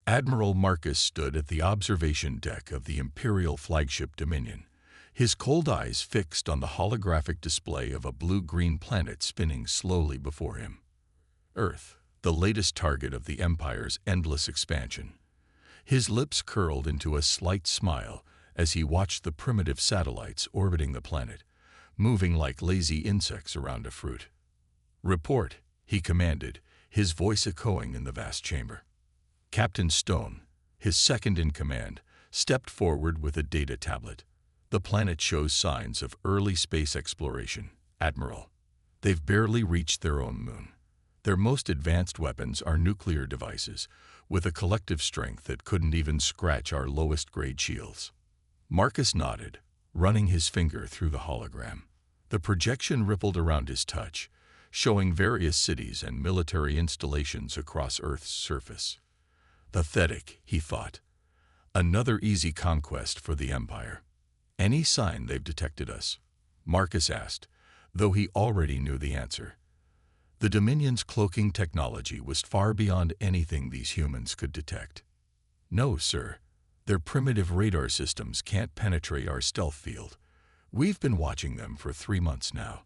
Admiral Marcus stood at the observation deck of the Imperial flagship Dominion, his cold eyes fixed on the holographic display of a blue-green planet spinning slowly before him. Earth, the latest target of the Empire's endless expansion. His lips curled into a slight smile as he watched the primitive satellites orbiting the planet, moving like lazy insects around a fruit. "Report," he commanded, his voice echoing in the vast chamber. Captain Stone, his second in command, stepped forward with a data tablet. "The planet shows signs of early space exploration, Admiral. They've barely reached their own moon. Their most advanced weapons are nuclear devices, with a collective strength that couldn't even scratch our lowest-grade shields." Marcus nodded, running his finger through the hologram. The projection rippled around his touch, showing various cities and military installations across Earth's surface. "Pathetic," he thought. "Another easy conquest for the Empire." "Any sign they've detected us?" Marcus asked, though he already knew the answer. The Dominion's cloaking technology was far beyond anything these humans could detect. "No, sir. Their primitive radar systems can't penetrate our stealth field. We've been watching them for 3 months now,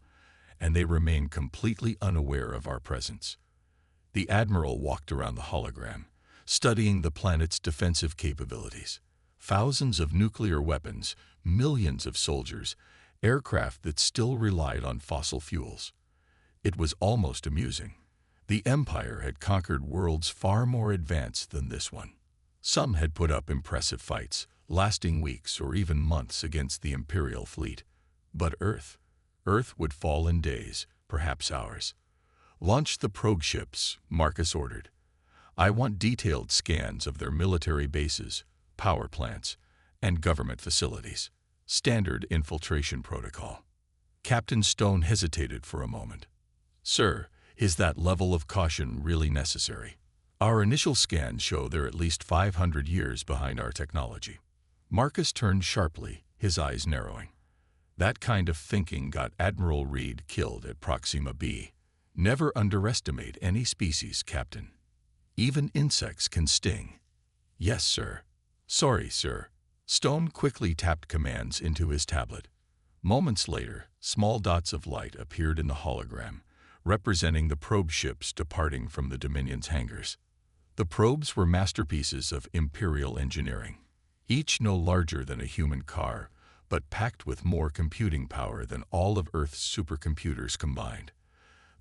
and they remain completely unaware of our presence." The Admiral walked around the hologram, studying the planet's defensive capabilities. Thousands of nuclear weapons, millions of soldiers, aircraft that still relied on fossil fuels. It was almost amusing. The Empire had conquered worlds far more advanced than this one. Some had put up impressive fights, lasting weeks or even months against the Imperial fleet. But Earth would fall in days, perhaps hours. "Launch the probe ships," Marcus ordered. "I want detailed scans of their military bases, power plants, and government facilities." Standard infiltration protocol. Captain Stone hesitated for a moment. "Sir, is that level of caution really necessary? Our initial scans show they're at least 500 years behind our technology." Marcus turned sharply, his eyes narrowing. That kind of thinking got Admiral Reed killed at Proxima B. "Never underestimate any species, Captain. Even insects can sting." "Yes, sir." "Sorry, sir." Stone quickly tapped commands into his tablet. Moments later, small dots of light appeared in the hologram, representing the probe ships departing from the Dominion's hangars. The probes were masterpieces of Imperial engineering, each no larger than a human car, but packed with more computing power than all of Earth's supercomputers combined.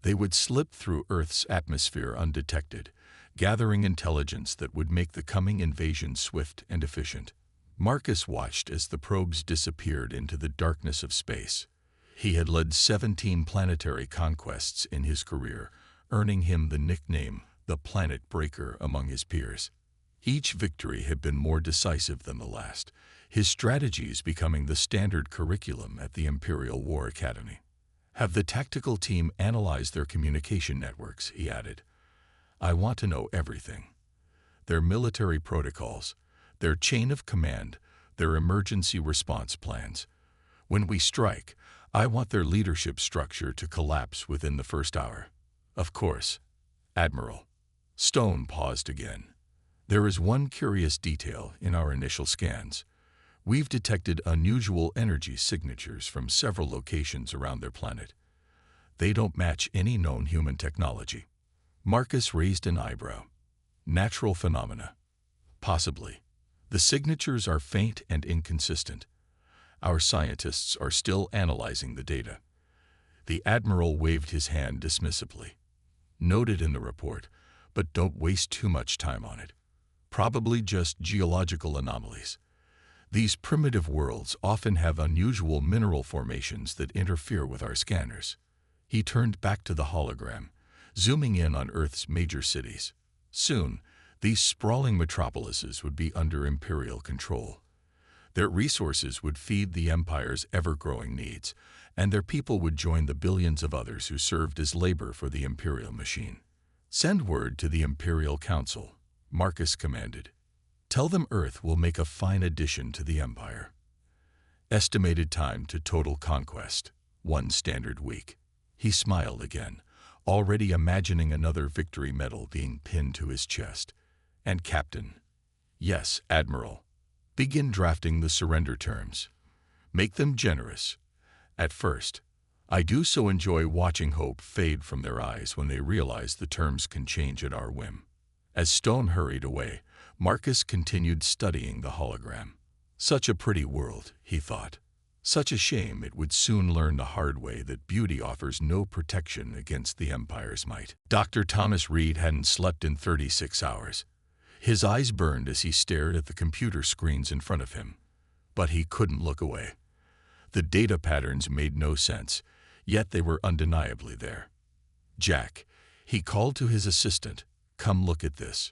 They would slip through Earth's atmosphere undetected, gathering intelligence that would make the coming invasion swift and efficient. Marcus watched as the probes disappeared into the darkness of space. He had led 17 planetary conquests in his career, earning him the nickname the Planet Breaker among his peers. Each victory had been more decisive than the last, his strategies becoming the standard curriculum at the Imperial War Academy. "Have the tactical team analyzed their communication networks?" he added. "I want to know everything. Their military protocols, their chain of command, their emergency response plans. When we strike, I want their leadership structure to collapse within the first hour." "Of course, Admiral." Stone paused again. "There is one curious detail in our initial scans. We've detected unusual energy signatures from several locations around their planet. They don't match any known human technology." Marcus raised an eyebrow. "Natural phenomena?" "Possibly. The signatures are faint and inconsistent. Our scientists are still analyzing the data." The Admiral waved his hand dismissively. "Noted in the report, but don't waste too much time on it. Probably just geological anomalies. These primitive worlds often have unusual mineral formations that interfere with our scanners." He turned back to the hologram, zooming in on Earth's major cities. Soon, these sprawling metropolises would be under Imperial control. Their resources would feed the Empire's ever-growing needs, and their people would join the billions of others who served as labor for the Imperial machine. "Send word to the Imperial Council," Marcus commanded. "Tell them Earth will make a fine addition to the Empire. Estimated time to total conquest, 1 standard week." He smiled again, already imagining another victory medal being pinned to his chest. "And Captain, Yes, Admiral. Begin drafting the surrender terms. Make them generous. At first, I do so enjoy watching hope fade from their eyes when they realize the terms can change at our whim. As Stone hurried away, Marcus continued studying the hologram. Such a pretty world, he thought. Such a shame it would soon learn the hard way that beauty offers no protection against the Empire's might. Dr. Thomas Reed hadn't slept in 36 hours. His eyes burned as he stared at the computer screens in front of him. But he couldn't look away. The data patterns made no sense, yet they were undeniably there. Jack, he called to his assistant, "Come look at this."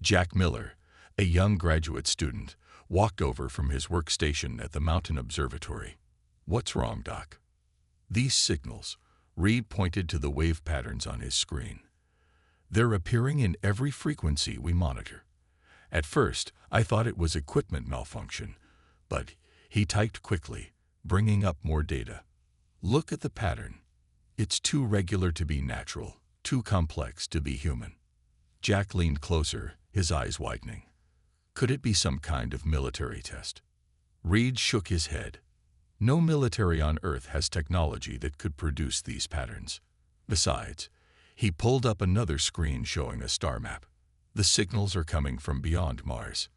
Jack Miller, a young graduate student, walked over from his workstation at the mountain observatory. "What's wrong, Doc?" "These signals," Reed pointed to the wave patterns on his screen. "They're appearing in every frequency we monitor. At first, I thought it was equipment malfunction, but," he typed quickly, bringing up more data. "Look at the pattern. It's too regular to be natural, too complex to be human." Jack leaned closer, his eyes widening. Could it be some kind of military test? Reed shook his head. No military on Earth has technology that could produce these patterns. Besides, he pulled up another screen showing a star map. The signals are coming from beyond Mars.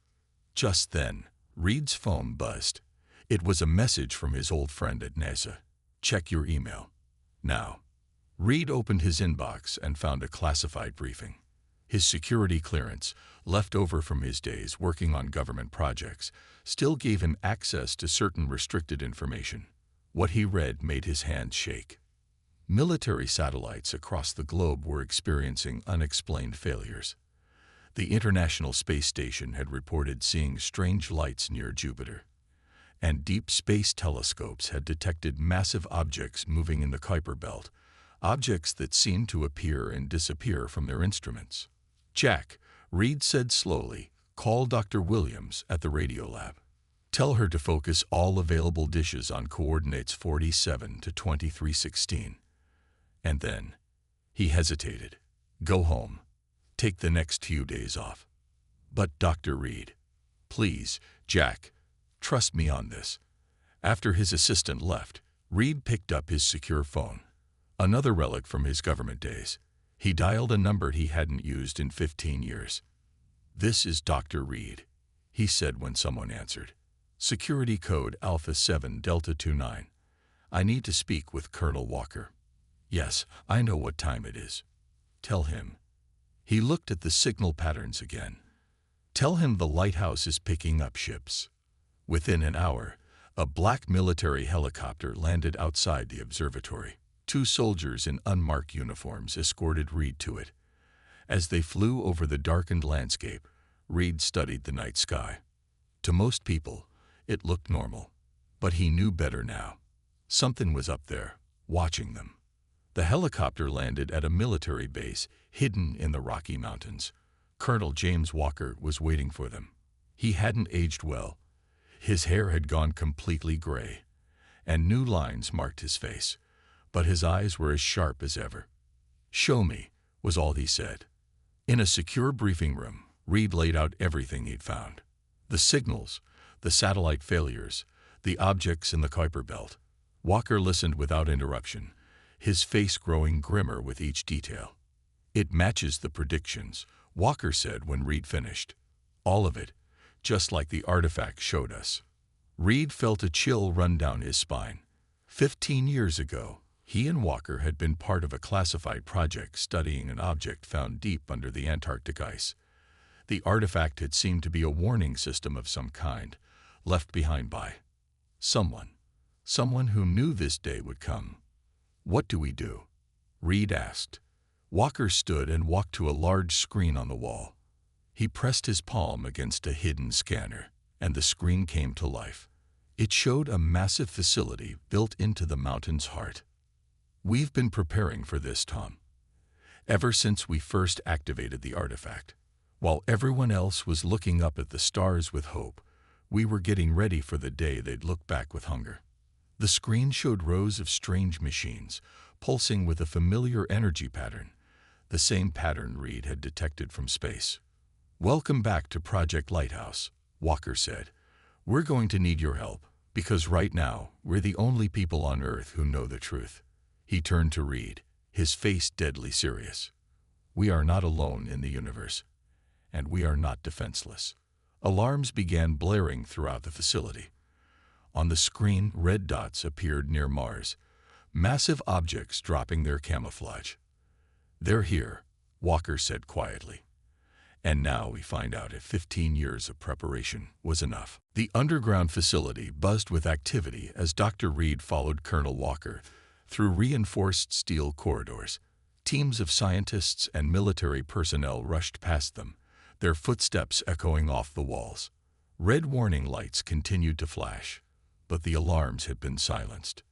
Just then, Reed's phone buzzed. It was a message from his old friend at NASA. "Check your email now." Reed opened his inbox and found a classified briefing. His security clearance, left over from his days working on government projects, still gave him access to certain restricted information. What he read made his hands shake. Military satellites across the globe were experiencing unexplained failures. The International Space Station had reported seeing strange lights near Jupiter, and deep space telescopes had detected massive objects moving in the Kuiper Belt, objects that seemed to appear and disappear from their instruments. "Jack," Reed said slowly, "call Dr. Williams at the radio lab. Tell her to focus all available dishes on coordinates 47 to 2316. And then," he hesitated, "go home. Take the next few days off." "But Dr. Reed." "Please, Jack. Trust me on this." After his assistant left, Reed picked up his secure phone. Another relic from his government days. He dialed a number he hadn't used in 15 years. "This is Dr. Reed," he said when someone answered. "Security code Alpha 7 Delta 29. I need to speak with Colonel Walker." "Yes, I know what time it is. Tell him." He looked at the signal patterns again. "Tell him the Lighthouse is picking up ships." Within an hour, a black military helicopter landed outside the observatory. 2 soldiers in unmarked uniforms escorted Reed to it. As they flew over the darkened landscape, Reed studied the night sky. To most people, it looked normal. But he knew better now. Something was up there, watching them. The helicopter landed at a military base hidden in the Rocky Mountains. Colonel James Walker was waiting for them. He hadn't aged well. His hair had gone completely gray, and new lines marked his face, but his eyes were as sharp as ever. "Show me," was all he said. In a secure briefing room, Reed laid out everything he'd found. The signals, the satellite failures, the objects in the Kuiper Belt. Walker listened without interruption, his face growing grimmer with each detail. "It matches the predictions," Walker said when Reed finished. "All of it, just like the artifact showed us." Reed felt a chill run down his spine. 15 years ago, he and Walker had been part of a classified project studying an object found deep under the Antarctic ice. The artifact had seemed to be a warning system of some kind, left behind by someone who knew this day would come. "What do we do?" Reed asked. Walker stood and walked to a large screen on the wall. He pressed his palm against a hidden scanner, and the screen came to life. It showed a massive facility built into the mountain's heart. "We've been preparing for this, Tom. Ever since we first activated the artifact. While everyone else was looking up at the stars with hope, we were getting ready for the day they'd look back with hunger." The screen showed rows of strange machines, pulsing with a familiar energy pattern, the same pattern Reed had detected from space. "Welcome back to Project Lighthouse," Walker said. "We're going to need your help, because right now, we're the only people on Earth who know the truth." He turned to Reed, his face deadly serious. "We are not alone in the universe, and we are not defenseless." Alarms began blaring throughout the facility. On the screen, red dots appeared near Mars, massive objects dropping their camouflage. "They're here," Walker said quietly. And now we find out if 15 years of preparation was enough. The underground facility buzzed with activity as Dr. Reed followed Colonel Walker through reinforced steel corridors. Teams of scientists and military personnel rushed past them, their footsteps echoing off the walls. Red warning lights continued to flash, but the alarms had been silenced.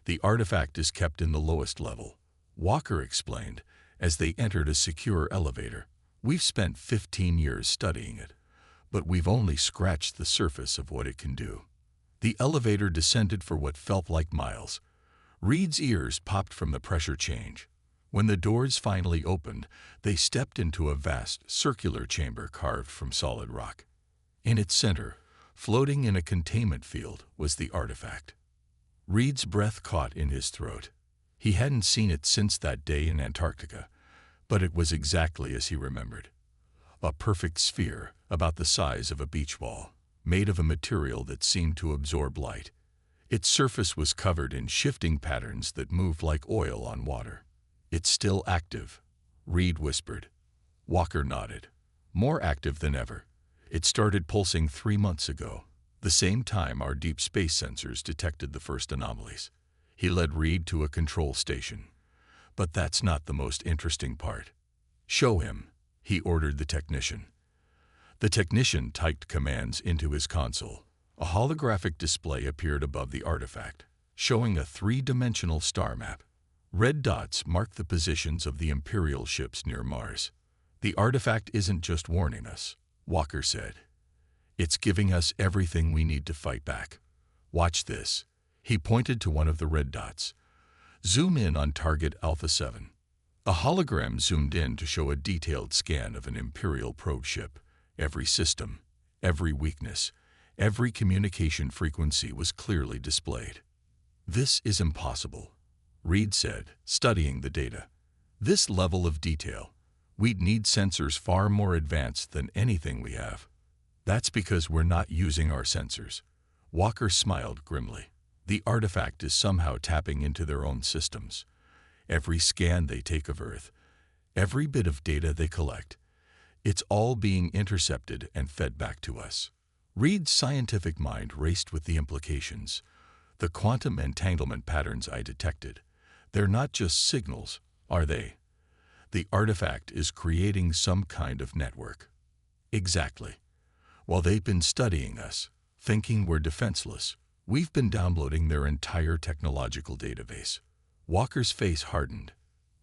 "The artifact is kept in the lowest level," Walker explained as they entered a secure elevator. "We've spent 15 years studying it, but we've only scratched the surface of what it can do." The elevator descended for what felt like miles. Reed's ears popped from the pressure change. When the doors finally opened, they stepped into a vast, circular chamber carved from solid rock. In its center, floating in a containment field, was the artifact. Reed's breath caught in his throat. He hadn't seen it since that day in Antarctica, but it was exactly as he remembered. A perfect sphere, about the size of a beach ball, made of a material that seemed to absorb light. Its surface was covered in shifting patterns that moved like oil on water. "It's still active," Reed whispered. Walker nodded. "More active than ever. It started pulsing 3 months ago, the same time our deep space sensors detected the first anomalies." He led Reed to a control station. "But that's not the most interesting part." "Show him," he ordered the technician. The technician typed commands into his console. A holographic display appeared above the artifact, showing a 3-dimensional star map. Red dots marked the positions of the Imperial ships near Mars. "The artifact isn't just warning us," Walker said. "It's giving us everything we need to fight back. Watch this." He pointed to one of the red dots. "Zoom in on target Alpha 7. A hologram zoomed in to show a detailed scan of an Imperial probe ship. Every system, every weakness, every communication frequency was clearly displayed. "This is impossible," Reed said, studying the data. "This level of detail, we'd need sensors far more advanced than anything we have." "That's because we're not using our sensors." Walker smiled grimly. "The artifact is somehow tapping into their own systems. Every scan they take of Earth, every bit of data they collect, it's all being intercepted and fed back to us." Reed's scientific mind raced with the implications. "The quantum entanglement patterns I detected, they're not just signals, are they? The artifact is creating some kind of network." "Exactly. While they've been studying us, thinking we're defenseless, we've been downloading their entire technological database." Walker's face hardened.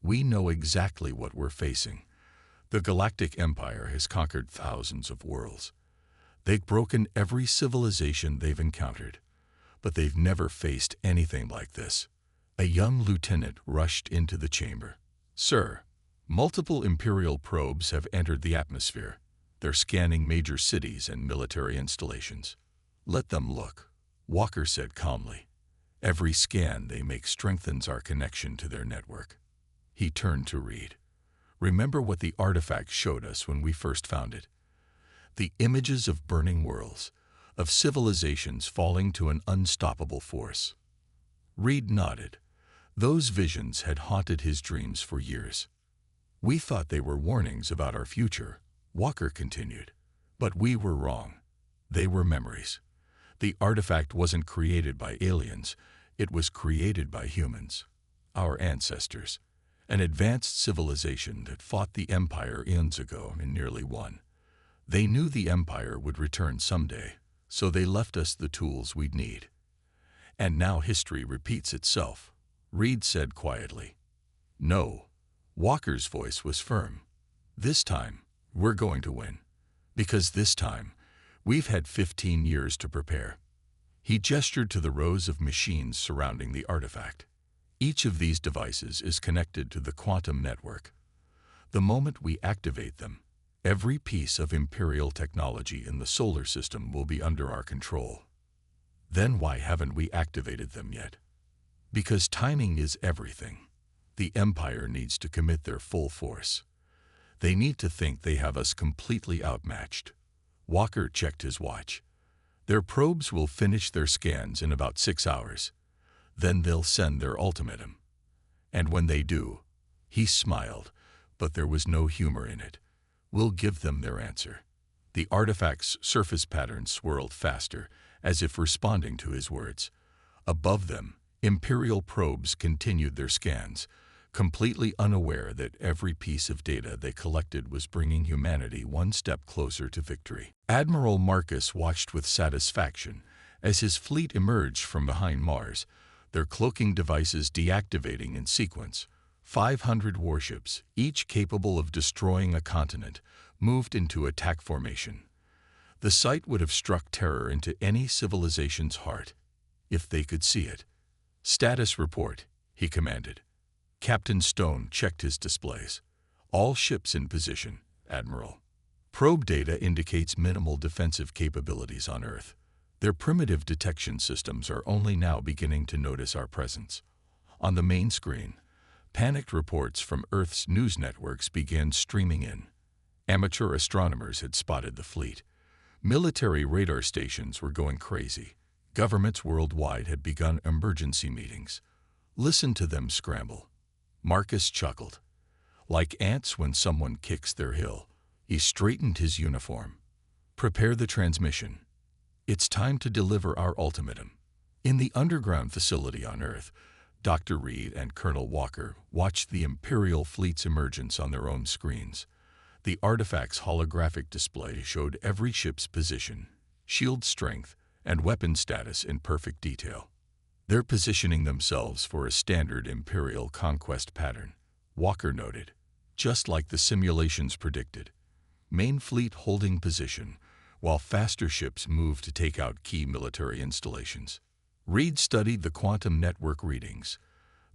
"We know exactly what we're facing. The Galactic Empire has conquered thousands of worlds. They've broken every civilization they've encountered, but they've never faced anything like this." A young lieutenant rushed into the chamber. "Sir, multiple Imperial probes have entered the atmosphere. They're scanning major cities and military installations." "Let them look," Walker said calmly. "Every scan they make strengthens our connection to their network." He turned to Reed. "Remember what the artifact showed us when we first found it? The images of burning worlds, of civilizations falling to an unstoppable force." Reed nodded. Those visions had haunted his dreams for years. "We thought they were warnings about our future," Walker continued. "But we were wrong. They were memories. The artifact wasn't created by aliens, it was created by humans, our ancestors, an advanced civilization that fought the Empire eons ago and nearly won. They knew the Empire would return someday, so they left us the tools we'd need. And now history repeats itself," Reed said quietly. "No." Walker's voice was firm. "This time, we're going to win. Because this time, we've had 15 years to prepare." He gestured to the rows of machines surrounding the artifact. "Each of these devices is connected to the quantum network. The moment we activate them, Every piece of Imperial technology in the solar system will be under our control. Then why haven't we activated them yet? Because timing is everything. The Empire needs to commit their full force. They need to think they have us completely outmatched. Walker checked his watch. Their probes will finish their scans in about 6 hours. Then they'll send their ultimatum. And when they do, he smiled, but there was no humor in it. We'll give them their answer. The artifact's surface pattern swirled faster, as if responding to his words. Above them, Imperial probes continued their scans, completely unaware that every piece of data they collected was bringing humanity one step closer to victory. Admiral Marcus watched with satisfaction as his fleet emerged from behind Mars, their cloaking devices deactivating in sequence. 500 warships, each capable of destroying a continent, moved into attack formation. The sight would have struck terror into any civilization's heart, if they could see it. "Status report," he commanded. Captain Stone checked his displays. "All ships in position, Admiral. Probe data indicates minimal defensive capabilities on Earth. Their primitive detection systems are only now beginning to notice our presence." On the main screen, panicked reports from Earth's news networks began streaming in. Amateur astronomers had spotted the fleet. Military radar stations were going crazy. Governments worldwide had begun emergency meetings. Listen to them scramble. Marcus chuckled. Like ants when someone kicks their heel, he straightened his uniform. "Prepare the transmission. It's time to deliver our ultimatum." In the underground facility on Earth, Dr. Reed and Colonel Walker watched the Imperial fleet's emergence on their own screens. The artifact's holographic display showed every ship's position, shield strength, and weapon status in perfect detail. "They're positioning themselves for a standard Imperial conquest pattern," Walker noted, "just like the simulations predicted. Main fleet holding position, while faster ships move to take out key military installations." Reed studied the quantum network readings.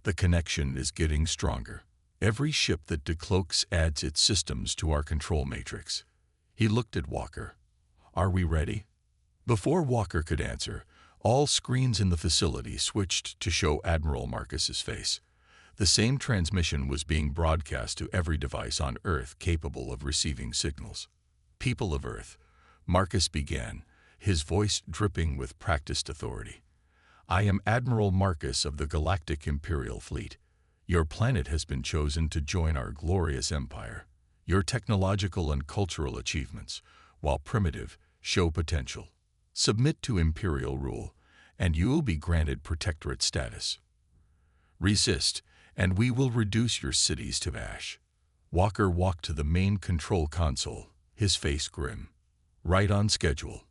"The connection is getting stronger. Every ship that decloaks adds its systems to our control matrix." He looked at Walker. "Are we ready?" Before Walker could answer, all screens in the facility switched to show Admiral Marcus's face. The same transmission was being broadcast to every device on Earth capable of receiving signals. "People of Earth," Marcus began, his voice dripping with practiced authority. "I am Admiral Marcus of the Galactic Imperial Fleet. Your planet has been chosen to join our glorious empire. Your technological and cultural achievements, while primitive, show potential. Submit to Imperial rule, and you will be granted protectorate status. Resist, and we will reduce your cities to ash." Walker walked to the main control console, his face grim. "Right on schedule."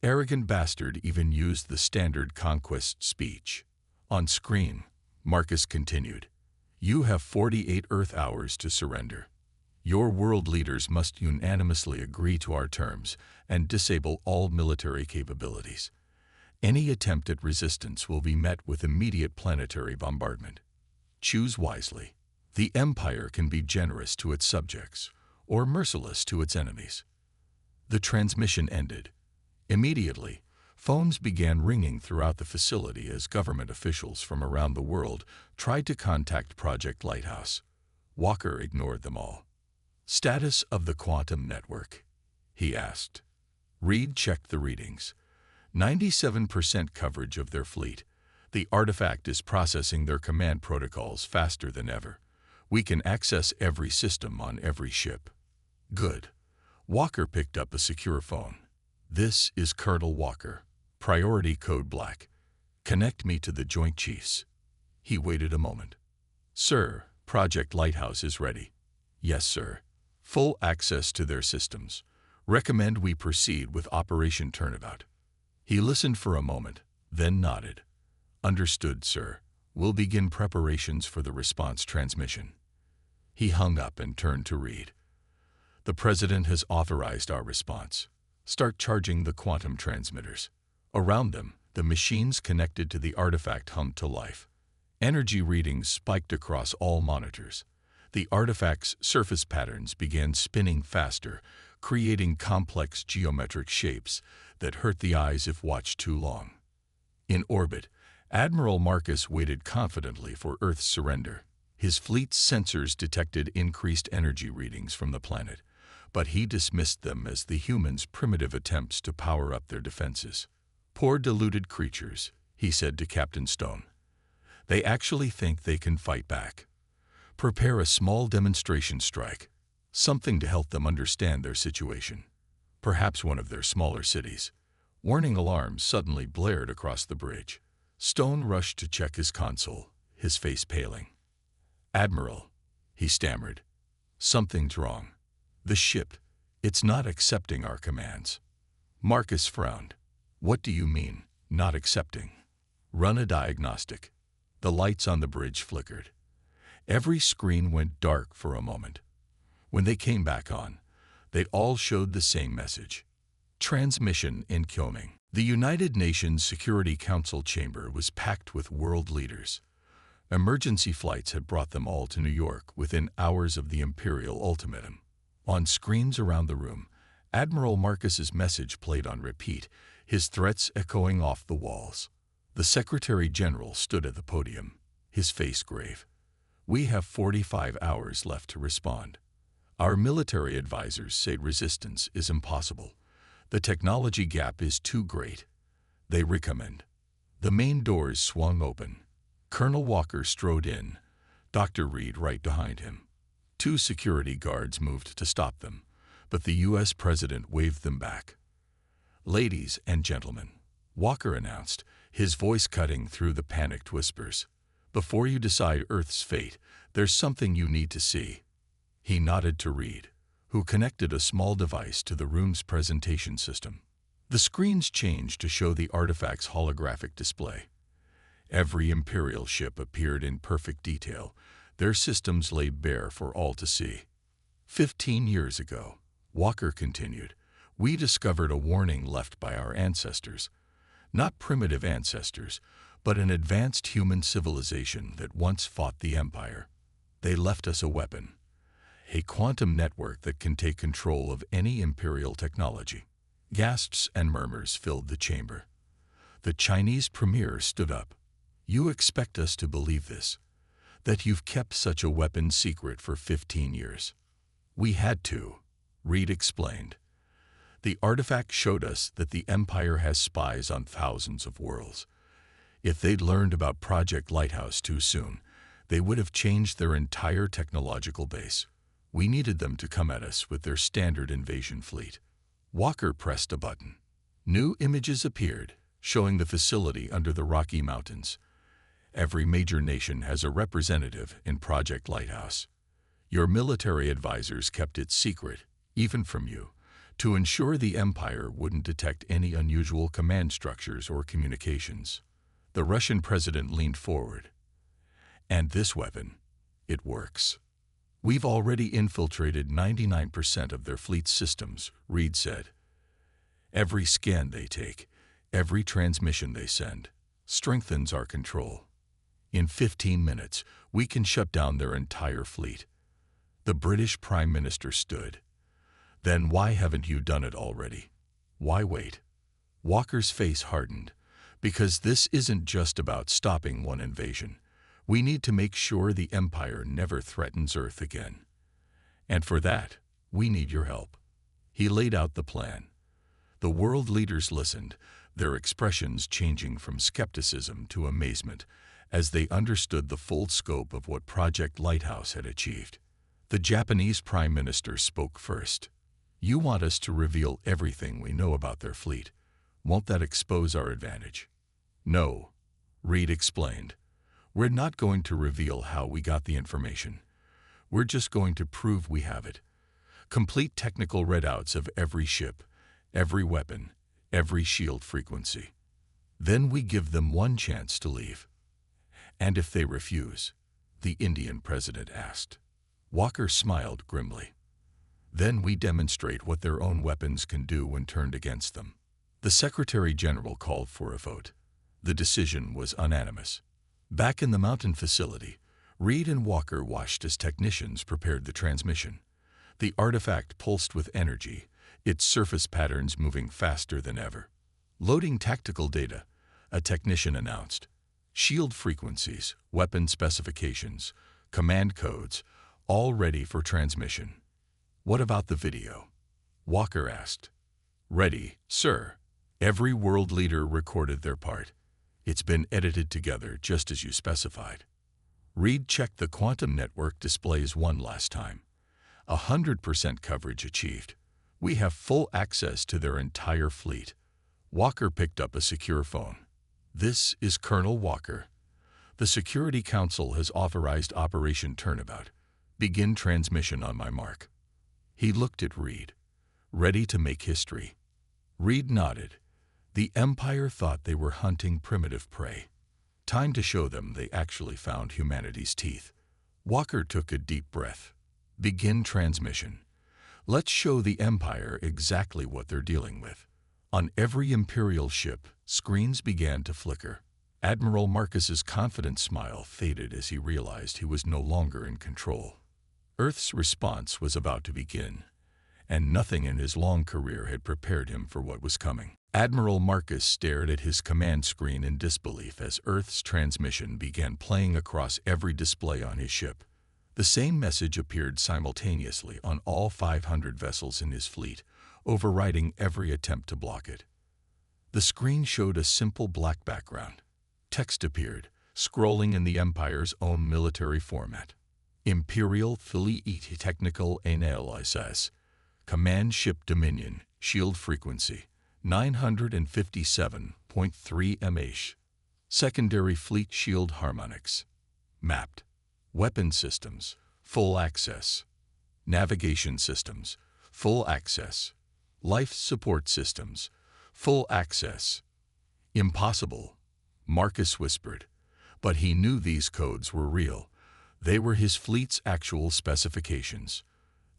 Arrogant bastard even used the standard conquest speech. On screen, Marcus continued, "You have 48 Earth hours to surrender. Your world leaders must unanimously agree to our terms and disable all military capabilities. Any attempt at resistance will be met with immediate planetary bombardment. Choose wisely. The Empire can be generous to its subjects or merciless to its enemies." The transmission ended. Immediately, phones began ringing throughout the facility as government officials from around the world tried to contact Project Lighthouse. Walker ignored them all. "Status of the quantum network?" he asked. Reed checked the readings. 97% coverage of their fleet. The artifact is processing their command protocols faster than ever. We can access every system on every ship. Good. Walker picked up a secure phone. "This is Colonel Walker. Priority code Black. Connect me to the Joint Chiefs." He waited a moment. "Sir, Project Lighthouse is ready." "Yes, sir. Full access to their systems. Recommend we proceed with Operation Turnabout." He listened for a moment, then nodded. "Understood, sir. We'll begin preparations for the response transmission." He hung up and turned to Reed. "The President has authorized our response. Start charging the quantum transmitters." Around them, the machines connected to the artifact hummed to life. Energy readings spiked across all monitors. The artifact's surface patterns began spinning faster, creating complex geometric shapes that hurt the eyes if watched too long. In orbit, Admiral Marcus waited confidently for Earth's surrender. His fleet's sensors detected increased energy readings from the planet, but he dismissed them as the humans' primitive attempts to power up their defenses. "Poor deluded creatures," he said to Captain Stone. "They actually think they can fight back. Prepare a small demonstration strike, something to help them understand their situation. Perhaps one of their smaller cities." Warning alarms suddenly blared across the bridge. Stone rushed to check his console, his face paling. "Admiral," he stammered, "something's wrong. The ship, it's not accepting our commands." Marcus frowned. "What do you mean, not accepting?" "Run a diagnostic." The lights on the bridge flickered. Every screen went dark for a moment. When they came back on, they all showed the same message. Transmission incoming. The United Nations Security Council chamber was packed with world leaders. Emergency flights had brought them all to New York within hours of the Imperial ultimatum. On screens around the room, Admiral Marcus's message played on repeat, his threats echoing off the walls. The Secretary General stood at the podium, his face grave. "We have 45 hours left to respond. Our military advisors say resistance is impossible. The technology gap is too great. They recommend." The main doors swung open. Colonel Walker strode in, Dr. Reed right behind him. Two security guards moved to stop them, but the U.S. President waved them back. "Ladies and gentlemen," Walker announced, his voice cutting through the panicked whispers, "before you decide Earth's fate, there's something you need to see." He nodded to Reed, who connected a small device to the room's presentation system. The screens changed to show the artifact's holographic display. Every Imperial ship appeared in perfect detail, their systems laid bare for all to see. 15 years ago," Walker continued, "we discovered a warning left by our ancestors. Not primitive ancestors, but an advanced human civilization that once fought the Empire. They left us a weapon. A quantum network that can take control of any Imperial technology." Gasps and murmurs filled the chamber. The Chinese premier stood up. "You expect us to believe this? That you've kept such a weapon secret for 15 years? "We had to," Reed explained. "The artifact showed us that the Empire has spies on thousands of worlds. If they'd learned about Project Lighthouse too soon, they would have changed their entire technological base. We needed them to come at us with their standard invasion fleet." Walker pressed a button. New images appeared, showing the facility under the Rocky Mountains. Every major nation has a representative in Project Lighthouse. Your military advisors kept it secret, even from you, to ensure the Empire wouldn't detect any unusual command structures or communications. The Russian president leaned forward. "And this weapon, it works. We've already infiltrated 99% of their fleet's systems," Reed said. "Every scan they take, every transmission they send, strengthens our control. In 15 minutes, we can shut down their entire fleet." The British Prime Minister stood. "Then why haven't you done it already? Why wait?" Walker's face hardened. "Because this isn't just about stopping one invasion. We need to make sure the Empire never threatens Earth again. And for that, we need your help." He laid out the plan. The world leaders listened, their expressions changing from skepticism to amazement as they understood the full scope of what Project Lighthouse had achieved. The Japanese Prime Minister spoke first. "You want us to reveal everything we know about their fleet. Won't that expose our advantage?" "No," Reed explained. "We're not going to reveal how we got the information. We're just going to prove we have it. Complete technical readouts of every ship, every weapon, every shield frequency. Then we give them one chance to leave." "And if they refuse?" the Indian president asked. Walker smiled grimly. "Then we demonstrate what their own weapons can do when turned against them." The Secretary General called for a vote. The decision was unanimous. Back in the mountain facility, Reed and Walker watched as technicians prepared the transmission. The artifact pulsed with energy, its surface patterns moving faster than ever. Loading tactical data, a technician announced. Shield frequencies, weapon specifications, command codes, all ready for transmission. What about the video? Walker asked. Ready, sir. Every world leader recorded their part. It's been edited together just as you specified. Reed checked the quantum network displays one last time. 100% coverage achieved. We have full access to their entire fleet. Walker picked up a secure phone. This is Colonel Walker. The Security Council has authorized Operation Turnabout. Begin transmission on my mark. He looked at Reed. Ready to make history. Reed nodded. The Empire thought they were hunting primitive prey. Time to show them they actually found humanity's teeth. Walker took a deep breath. Begin transmission. Let's show the Empire exactly what they're dealing with. On every Imperial ship, screens began to flicker. Admiral Marcus's confident smile faded as he realized he was no longer in control. Earth's response was about to begin, and nothing in his long career had prepared him for what was coming. Admiral Marcus stared at his command screen in disbelief as Earth's transmission began playing across every display on his ship. The same message appeared simultaneously on all 500 vessels in his fleet, overriding every attempt to block it. The screen showed a simple black background. Text appeared, scrolling in the Empire's own military format. Imperial Fleet Technical Analysis. Command Ship Dominion, Shield Frequency, 957.3 mH. Secondary Fleet Shield Harmonics. Mapped. Weapon Systems, Full Access. Navigation Systems, Full Access. Life Support Systems, Full Access. Impossible, Marcus whispered, but he knew these codes were real. They were his fleet's actual specifications.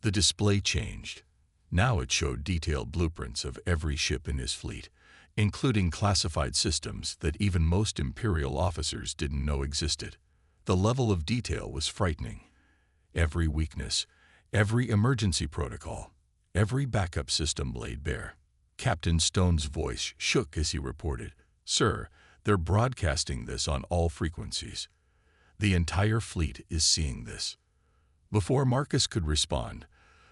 The display changed. Now it showed detailed blueprints of every ship in his fleet, including classified systems that even most Imperial officers didn't know existed. The level of detail was frightening. Every weakness, every emergency protocol, every backup system laid bare. Captain Stone's voice shook as he reported, "Sir, they're broadcasting this on all frequencies. The entire fleet is seeing this." Before Marcus could respond,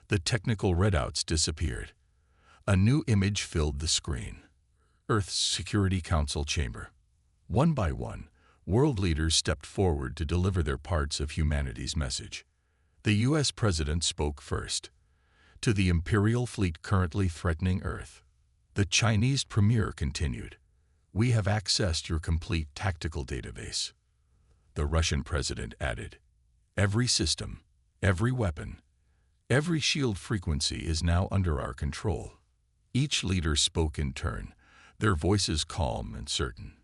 the technical readouts disappeared. A new image filled the screen. Earth's Security Council chamber. One by one, world leaders stepped forward to deliver their parts of humanity's message. The U.S. President spoke first. To the Imperial fleet currently threatening Earth. The Chinese Premier continued. "We have accessed your complete tactical database." The Russian President added, "Every system, every weapon, every shield frequency is now under our control." Each leader spoke in turn, their voices calm and certain.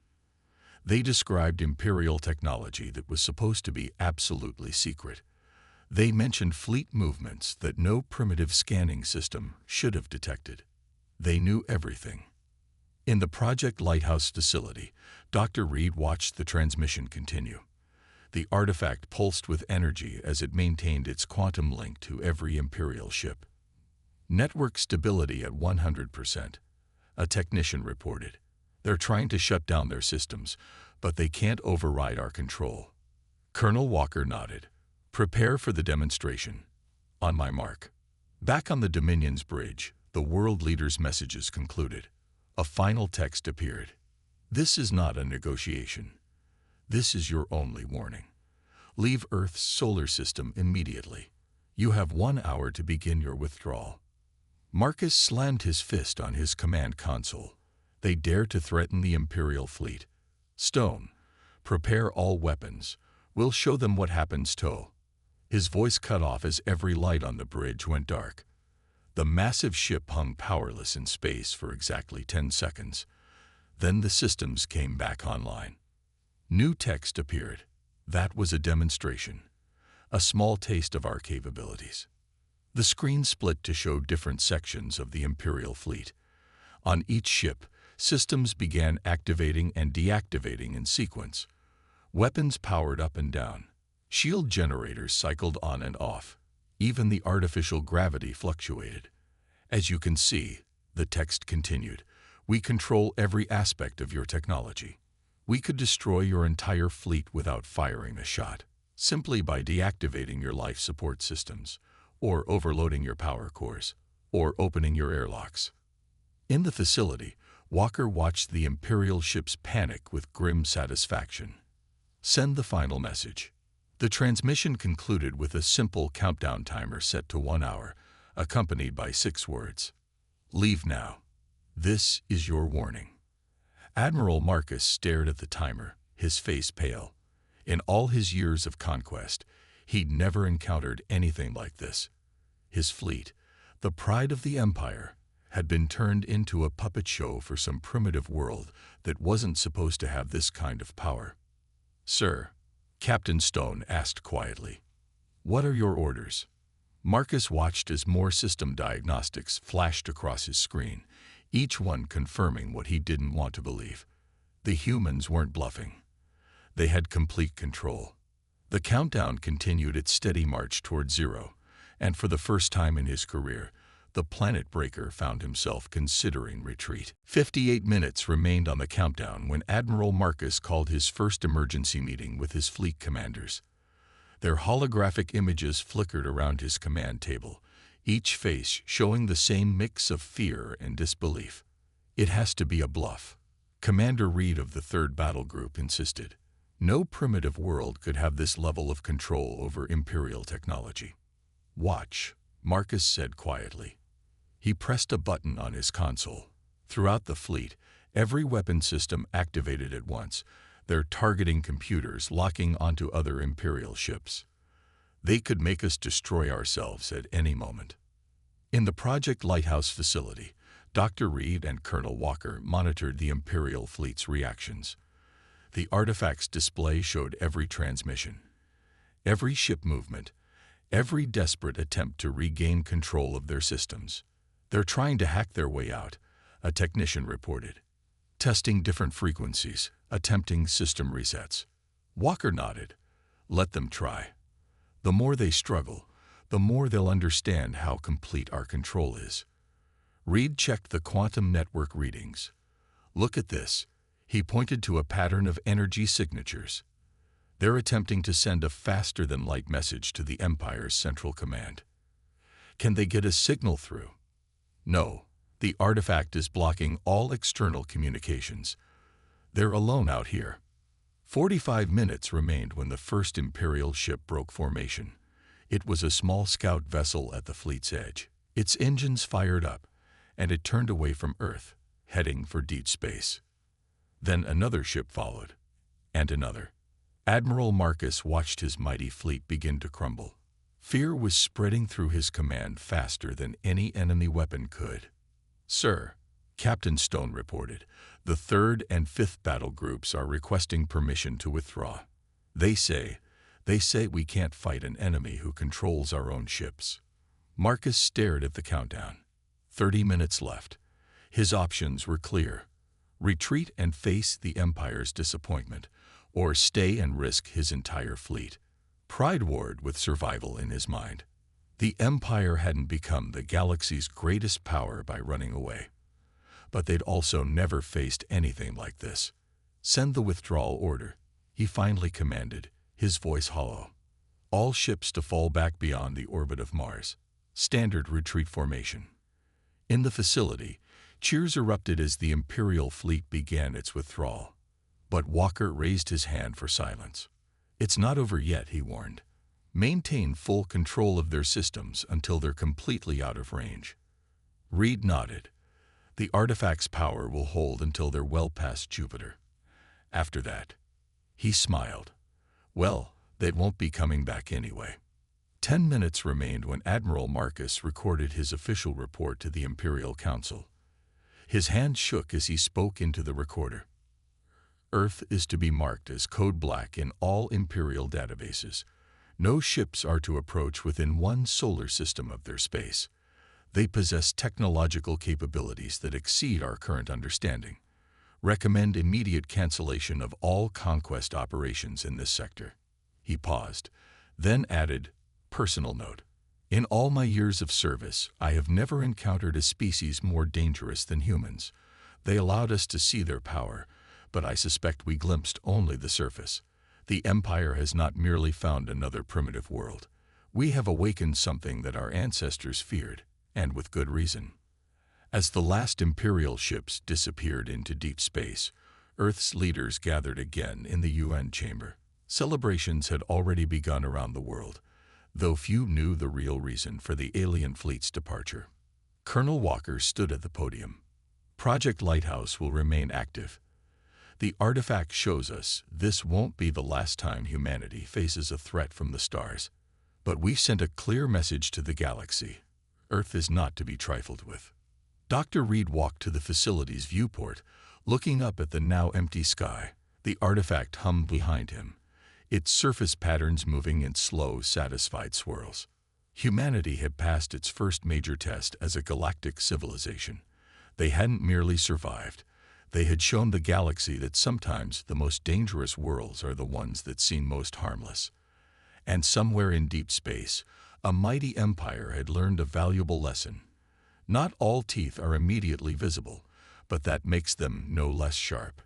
They described Imperial technology that was supposed to be absolutely secret. They mentioned fleet movements that no primitive scanning system should have detected. They knew everything. In the Project Lighthouse facility, Dr. Reed watched the transmission continue. The artifact pulsed with energy as it maintained its quantum link to every Imperial ship. Network stability at 100%, a technician reported. "They're trying to shut down their systems, but they can't override our control." Colonel Walker nodded. "Prepare for the demonstration." On my mark. Back on the Dominion's bridge, the world leaders' messages concluded. A final text appeared. "This is not a negotiation. This is your only warning. Leave Earth's solar system immediately. You have 1 hour to begin your withdrawal." Marcus slammed his fist on his command console. They dare to threaten the Imperial fleet. "Stone, prepare all weapons. We'll show them what happens to." His voice cut off as every light on the bridge went dark. The massive ship hung powerless in space for exactly 10 seconds. Then the systems came back online. New text appeared. That was a demonstration. A small taste of our capabilities. The screen split to show different sections of the Imperial fleet. On each ship, systems began activating and deactivating in sequence. Weapons powered up and down. Shield generators cycled on and off. Even the artificial gravity fluctuated. As you can see, the text continued, we control every aspect of your technology. We could destroy your entire fleet without firing a shot, simply by deactivating your life support systems, or overloading your power cores, or opening your airlocks. In the facility, Walker watched the Imperial ships panic with grim satisfaction. Send the final message. The transmission concluded with a simple countdown timer set to 1 hour, accompanied by 6 words. Leave now. This is your warning. Admiral Marcus stared at the timer, his face pale. In all his years of conquest, he'd never encountered anything like this. His fleet, the pride of the Empire, had been turned into a puppet show for some primitive world that wasn't supposed to have this kind of power. Sir, Captain Stone asked quietly, what are your orders? Marcus watched as more system diagnostics flashed across his screen, each one confirming what he didn't want to believe. The humans weren't bluffing. They had complete control. The countdown continued its steady march toward 0, and for the first time in his career, the planet breaker found himself considering retreat. 58 minutes remained on the countdown when Admiral Marcus called his first emergency meeting with his fleet commanders. Their holographic images flickered around his command table, each face showing the same mix of fear and disbelief. It has to be a bluff, Commander Reed of the 3rd Battle Group insisted. No primitive world could have this level of control over Imperial technology. Watch, Marcus said quietly. He pressed a button on his console. Throughout the fleet, every weapon system activated at once, their targeting computers locking onto other Imperial ships. They could make us destroy ourselves at any moment. In the Project Lighthouse facility, Dr. Reed and Colonel Walker monitored the Imperial fleet's reactions. The artifact's display showed every transmission, every ship movement, every desperate attempt to regain control of their systems. They're trying to hack their way out, a technician reported. Testing different frequencies, attempting system resets. Walker nodded. Let them try. The more they struggle, the more they'll understand how complete our control is. Reed checked the quantum network readings. Look at this. He pointed to a pattern of energy signatures. They're attempting to send a faster-than-light message to the Empire's central command. Can they get a signal through? No, the artifact is blocking all external communications. They're alone out here. 45 minutes remained when the first Imperial ship broke formation. It was a small scout vessel at the fleet's edge. Its engines fired up, and it turned away from Earth, heading for deep space. Then another ship followed, and another. Admiral Marcus watched his mighty fleet begin to crumble. Fear was spreading through his command faster than any enemy weapon could. Sir, Captain Stone reported, the 3rd and 5th battle groups are requesting permission to withdraw. They say we can't fight an enemy who controls our own ships. Marcus stared at the countdown. 30 minutes left. His options were clear. Retreat and face the Empire's disappointment, or stay and risk his entire fleet. Pride warred with survival in his mind. The Empire hadn't become the galaxy's greatest power by running away. But they'd also never faced anything like this. Send the withdrawal order, he finally commanded, his voice hollow. All ships to fall back beyond the orbit of Mars. Standard retreat formation. In the facility, cheers erupted as the Imperial fleet began its withdrawal. But Walker raised his hand for silence. It's not over yet, he warned. Maintain full control of their systems until they're completely out of range. Reed nodded. The artifact's power will hold until they're well past Jupiter. After that, he smiled. Well, they won't be coming back anyway. 10 minutes remained when Admiral Marcus recorded his official report to the Imperial Council. His hand shook as he spoke into the recorder. Earth is to be marked as code black in all Imperial databases. No ships are to approach within 1 solar system of their space. They possess technological capabilities that exceed our current understanding. Recommend immediate cancellation of all conquest operations in this sector. He paused, Then added, personal note. In all my years of service, I have never encountered a species more dangerous than humans. They allowed us to see their power, but I suspect we glimpsed only the surface. The Empire has not merely found another primitive world. We have awakened something that our ancestors feared, and with good reason. As the last Imperial ships disappeared into deep space, Earth's leaders gathered again in the UN chamber. Celebrations had already begun around the world, though few knew the real reason for the alien fleet's departure. Colonel Walker stood at the podium. Project Lighthouse will remain active. The artifact shows us this won't be the last time humanity faces a threat from the stars. But we sent a clear message to the galaxy. Earth is not to be trifled with. Dr. Reed walked to the facility's viewport, looking up at the now empty sky. The artifact hummed behind him, its surface patterns moving in slow, satisfied swirls. Humanity had passed its first major test as a galactic civilization. They hadn't merely survived. They had shown the galaxy that sometimes the most dangerous worlds are the ones that seem most harmless. And somewhere in deep space, a mighty empire had learned a valuable lesson. Not all teeth are immediately visible, but that makes them no less sharp.